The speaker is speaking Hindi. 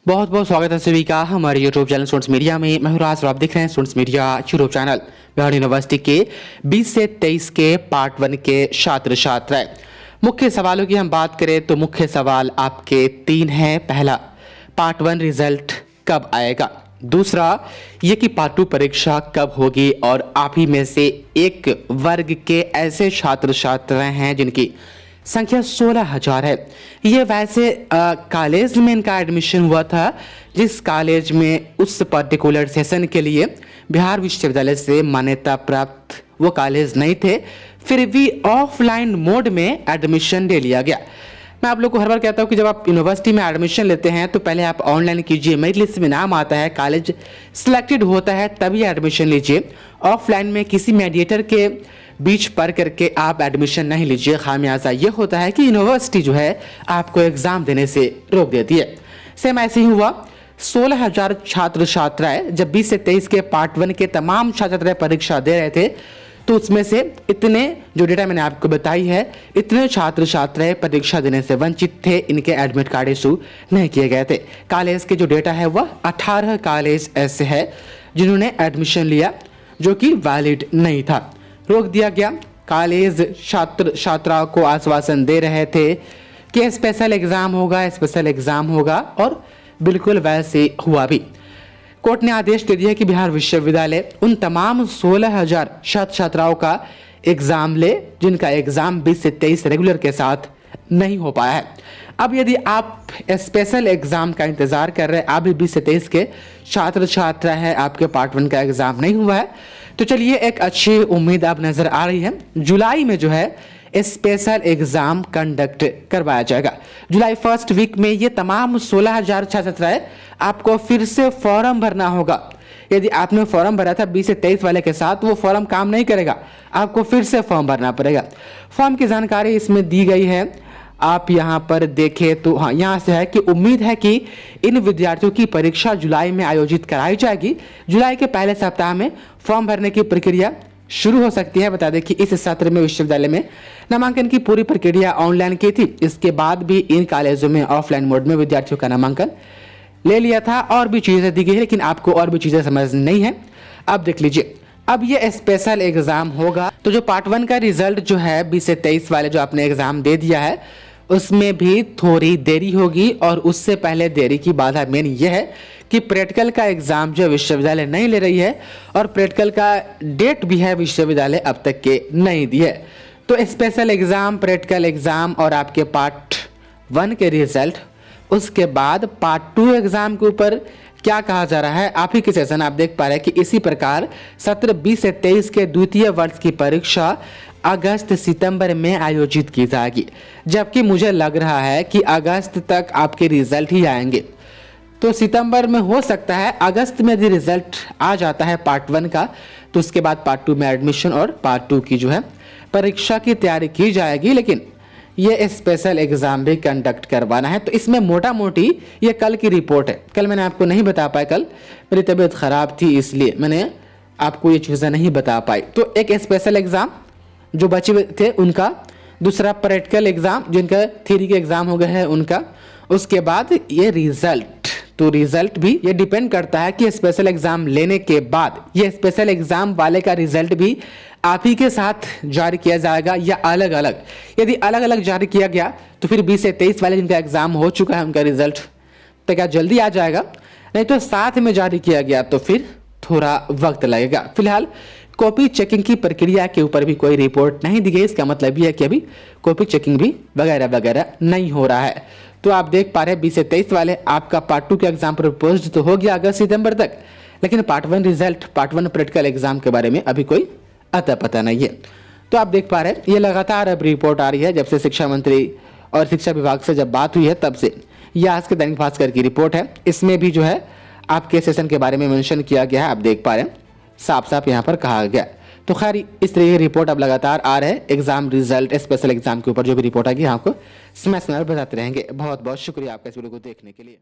बहुत बहुत स्वागत है सभी का हमारे यूट्यूब चैनल स्टूडेंट्स मीडिया में। मैं हूं राज और आप देख रहे हैं students media YouTube channel. Bihar university के 20 से 23 के पार्ट 1 के छात्र छात्राएं। मुख्य सवालों की हम बात करें तो मुख्य सवाल आपके 3 हैं। पहला, पार्ट 1 रिजल्ट कब आएगा। दूसरा, ये कि पार्ट 2 परीक्षा कब होगी। और आप ही में से एक वर्ग के ऐसे छात्र छात्राएं हैं जिनकी संख्या 16,000 है। ये वैसे कॉलेज में इनका एडमिशन हुआ था जिस कॉलेज में उस पर्टिकुलर सेशन के लिए बिहार विश्वविद्यालय से मान्यता प्राप्त वो कॉलेज नहीं थे, फिर भी ऑफलाइन मोड में एडमिशन ले लिया गया। मैं आप लोग को हर बार कहता हूँ कि जब आप यूनिवर्सिटी में एडमिशन लेते हैं तो पहले आप ऑनलाइन कीजिए, मेरिट लिस्ट में नाम आता है, कॉलेज सिलेक्टेड होता है, तभी एडमिशन लीजिए। ऑफलाइन में किसी मीडिएटर के बीच पर करके आप एडमिशन नहीं लीजिए। खामियाजा ये होता है कि यूनिवर्सिटी जो है आपको एग्जाम देने से रोक देती है। सेम ऐसे ही हुआ। 16,000 छात्र छात्राएं जब 20 से 23 के पार्ट 1 के तमाम छात्र छात्राएं परीक्षा दे रहे थे तो उसमें से इतने, जो डेटा मैंने आपको बताई है, इतने छात्र छात्राएं परीक्षा देने से वंचित थे। इनके एडमिट कार्ड इशू नहीं किए गए थे। कॉलेज के जो डेटा है वह 18 कॉलेज ऐसे है जिन्होंने एडमिशन लिया जो कि वैलिड नहीं था, रोक दिया गया। कॉलेज छात्र छात्राओं को आश्वासन दे रहे थे कि स्पेशल एग्जाम होगा, स्पेशल एग्जाम होगा, और बिल्कुल वैसे हुआ भी। कोर्ट ने आदेश दे दिया कि बिहार विश्वविद्यालय उन तमाम 16,000 छात्र छात्राओं का एग्जाम ले जिनका एग्जाम 20 से 23 रेगुलर के साथ नहीं हो पाया है। अब यदि आप स्पेशल एग्जाम का इंतजार कर रहे हैं, आप भी 20 से 23 के छात्र छात्रा हैं, आपके पार्ट 1 का एग्जाम नहीं हुआ है, तो चलिए एक अच्छी उम्मीद अब नजर आ रही है। जुलाई में जो है स्पेशल एग्जाम कंडक्ट करवाया जाएगा। जुलाई फर्स्ट वीक में ये तमाम 16,000 छात्र छात्राएं आपको फिर से फॉर्म भरना होगा। यदि आपने फॉर्म भरा था 20 से 23 वाले के साथ, वो फॉर्म काम नहीं करेगा, आपको फिर से फॉर्म भरना पड़ेगा। फॉर्म की जानकारी इसमें दी गई है, आप यहाँ पर देखें तो हाँ, यहाँ से है कि उम्मीद है कि इन विद्यार्थियों की परीक्षा जुलाई में आयोजित कराई जाएगी। जुलाई के पहले सप्ताह में फॉर्म भरने की प्रक्रिया शुरू हो सकती है। बता दें कि इस सत्र में विश्वविद्यालय में नामांकन की पूरी प्रक्रिया ऑनलाइन की थी। इसके बाद भी इन कॉलेजों में ऑफलाइन मोड में विद्यार्थियों का नामांकन ले लिया था और भी चीजें दी गई है, लेकिन आपको और भी चीजें समझ नहीं है। अब देख लीजिए, अब ये स्पेशल एग्जाम होगा तो जो पार्ट 1 का रिजल्ट जो है 20 से 23 वाले जो आपने एग्जाम दे दिया है उसमें भी थोड़ी देरी होगी। और उससे पहले देरी की बाधा मेन ये है कि प्रैक्टिकल का एग्जाम जो विश्वविद्यालय नहीं ले रही है और प्रैक्टिकल का डेट भी है विश्वविद्यालय अब तक के नहीं दी है। तो स्पेशल एग्जाम, प्रैक्टिकल एग्जाम और आपके पार्ट 1 के रिजल्ट, उसके बाद पार्ट 2 एग्जाम के ऊपर क्या कहा जा रहा है। आप ही के सेशन आप देख पा रहे हैं कि इसी प्रकार सत्र 20 से 23 के द्वितीय वर्ष की परीक्षा अगस्त सितंबर में आयोजित की जाएगी, जबकि मुझे लग रहा है कि अगस्त तक आपके रिजल्ट ही आएंगे। तो सितंबर में हो सकता है, अगस्त में यदि रिजल्ट आ जाता है पार्ट 1 का तो उसके बाद पार्ट 2 में एडमिशन और पार्ट 2 की जो है परीक्षा की तैयारी की जाएगी। लेकिन ये स्पेशल एग्जाम भी कंडक्ट करवाना है। तो इसमें मोटा मोटी ये कल की रिपोर्ट है। कल मैंने आपको नहीं बता पाया, कल मेरी तबीयत खराब थी इसलिए मैंने आपको ये चीज़ें नहीं बता पाई। तो एक स्पेशल एग्जाम जो बचे हुए थे उनका, दूसरा प्रैक्टिकल एग्जाम जिनका थ्योरी के एग्जाम हो गए हैं उनका, उसके बाद ये रिजल्ट। तो रिजल्ट भी ये डिपेंड करता है कि स्पेशल एग्जाम लेने के बाद ये स्पेशल एग्जाम वाले का रिजल्ट भी आप ही के साथ जारी किया जाएगा या अलग अलग। यदि अलग अलग जारी किया गया तो फिर 20 से 23 वाले जिनका एग्जाम हो चुका है उनका रिजल्ट तो क्या जल्दी आ जाएगा, नहीं तो साथ में जारी किया गया तो फिर थोड़ा वक्त लगेगा। फिलहाल कॉपी चेकिंग की प्रक्रिया के ऊपर भी कोई रिपोर्ट नहीं दी गई। इसका मतलब ये है कि अभी कॉपी चेकिंग भी वगैरह वगैरह नहीं हो रहा है। तो आप देख पा रहे हैं 20 से 23 वाले आपका पार्ट 2 के एग्जाम प्रपोज तो हो गया अगस्त सितंबर तक, लेकिन part 1 result, part 1 practical exam के बारे में अभी कोई अता पता नहीं है। तो आप देख पा रहे हैं ये लगातार अब रिपोर्ट आ रही है। जब से शिक्षा मंत्री और शिक्षा विभाग से जब बात हुई है तब से ये आज के दैनिक भास्कर की रिपोर्ट है। इसमें भी जो है आपके सेशन के बारे में मेंशन किया गया है। आप देख पा रहे हैं साफ साफ यहाँ पर कहा गया। तो खैर इस तरह की रिपोर्ट अब लगातार आ रहे हैं। एग्जाम रिजल्ट, स्पेशल एग्जाम के ऊपर जो भी रिपोर्ट आएगी आपको समय समय पर बताते रहेंगे। बहुत बहुत शुक्रिया आपका इस वीडियो को देखने के लिए।